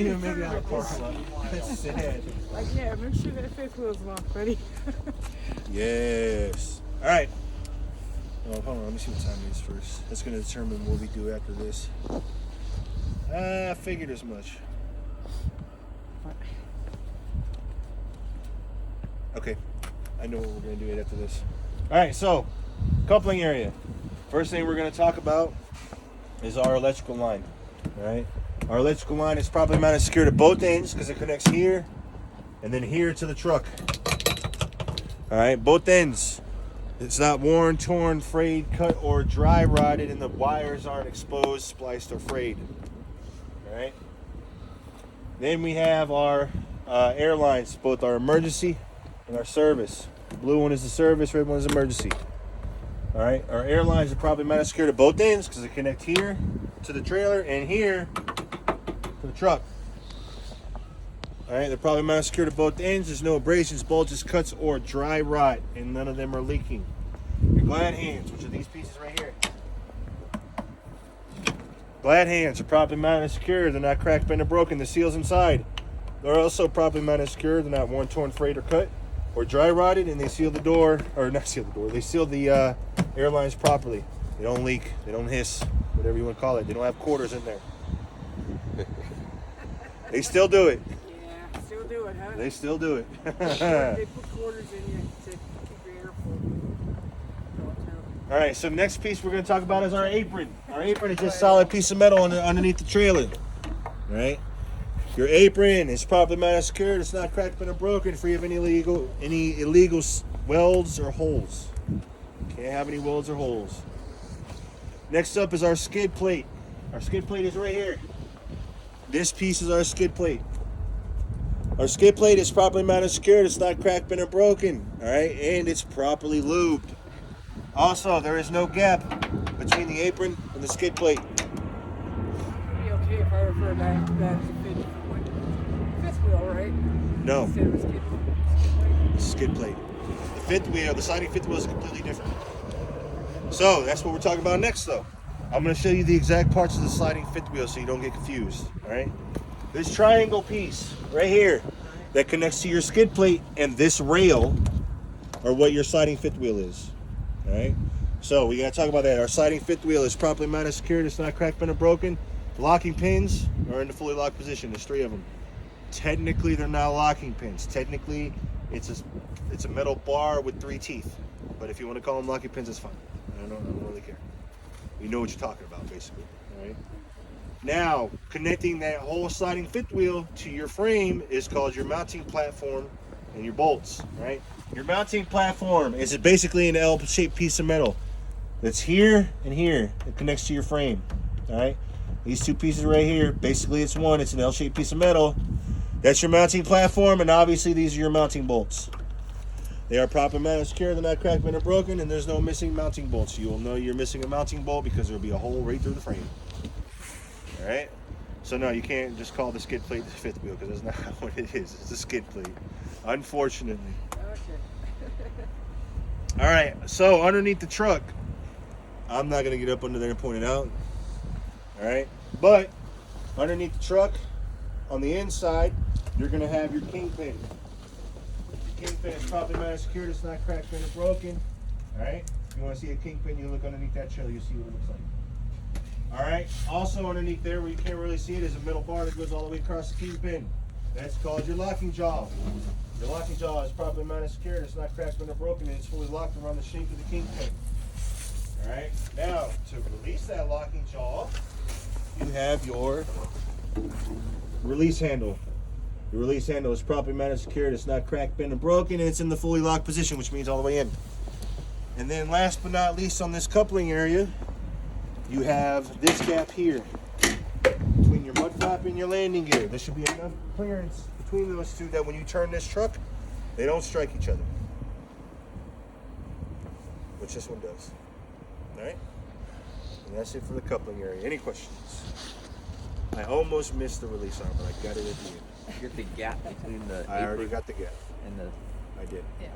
even make it out of the parking lot. That's sad. Like, yeah, make sure that fifth wheel's locked, buddy. Yes. All right. Oh, hold on. Let me see what time it is first. That's going to determine what we do after this. I figured as much. Okay. I know what we're going to do after this. All right. So, coupling area. First thing we're going to talk about is our electrical line. All right. Our electrical line is properly mounted secured at both ends because it connects here and then here to the truck. All right. Both ends. It's not worn, torn, frayed, cut, or dry rotted, and the wires aren't exposed, spliced, or frayed. All right. Then we have our airlines, both our emergency and our service. The blue one is the service, red one is emergency. All right. Our airlines are probably mounted secured at both ends because they connect here to the trailer and here to the truck. All right, they're probably mounted secured at both ends. There's no abrasions, bulges, cuts, or dry rot, and none of them are leaking. Your glad hands, which are these pieces right here. Glad hands are properly mounted and secured. They're not cracked, bent, or broken. The seals inside, they're also properly mounted and secured. They're not worn, torn, frayed, or cut, or dry rotted, and they seal the door, or not seal the door. They seal the airlines properly. They don't leak. They don't hiss, whatever you want to call it. They don't have quarters in there. They still do it. Still do it, huh? They still do it. They put quarters in you to keep your air full. All right, so the next piece we're going to talk about is our apron. Our apron is just a solid piece of metal underneath the trailer. All right? Your apron is properly mounted and secured. It's not cracked, bent, or broken, free of any illegal welds or holes. Can't have any welds or holes. Next up is our skid plate. Our skid plate is right here. This piece is our skid plate. Our skid plate is properly mounted and secured. It's not cracked, bent, or broken. All right, and it's properly lubed. Also, there is no gap between the apron and the skid plate. It'd be okay if I refer back to that fifth wheel, right? No. Instead of a skid plate. Skid plate. The fifth wheel, the sliding fifth wheel is completely different. So that's what we're talking about next, though. I'm going to show you the exact parts of the sliding fifth wheel so you don't get confused. All right. This triangle piece right here that connects to your skid plate and this rail are what your sliding fifth wheel is. All right. So we got to talk about that. Our sliding fifth wheel is properly mounted and secured. It's not cracked, bent, or broken. The locking pins are in the fully locked position. There's 3 of them. Technically, they're not locking pins. Technically, it's a metal bar with 3 teeth. But if you want to call them locking pins, it's fine. I don't really care. You know what you're talking about, basically. All right. Now, connecting that whole sliding fifth wheel to your frame is called your mounting platform and your bolts, right? Your mounting platform is basically an L-shaped piece of metal that's here and here. It connects to your frame, all right? These 2 pieces right here, basically it's one. It's an L-shaped piece of metal. That's your mounting platform, and obviously these are your mounting bolts. They are properly mounted and secure. They're not cracked, bent, or broken, and there's no missing mounting bolts. You will know you're missing a mounting bolt because there'll be a hole right through the frame. All right, so no, you can't just call the skid plate the fifth wheel because that's not what it is. It's a skid plate, unfortunately. Okay. All right, so underneath the truck, I'm not gonna get up under there and point it out. All right, but underneath the truck, on the inside, you're gonna have your kingpin. Your kingpin is properly mounted and secured. It's not cracked, bent, or broken. All right, if you want to see a kingpin, you look underneath that trailer. You see what it looks like. All right, also underneath there where you can't really see it is a metal bar that goes all the way across the kingpin. That's called your locking jaw. Your locking jaw is properly mounted and secured. It's not cracked, bent, or broken, and it's fully locked around the shape of the kingpin. All right, now to release that locking jaw, you have your release handle. The release handle is properly mounted and secured. It's not cracked, bent, or broken, and it's in the fully locked position, which means all the way in. And then last but not least on this coupling area, you have this gap here between your mud flap and your landing gear. There should be enough clearance between those 2 that when you turn this truck, they don't strike each other, which this one does. All right? And that's it for the coupling area. Any questions? I almost missed the release arm, but I got it at the end. Get the gap between the I already got the gap. and the I did. yeah.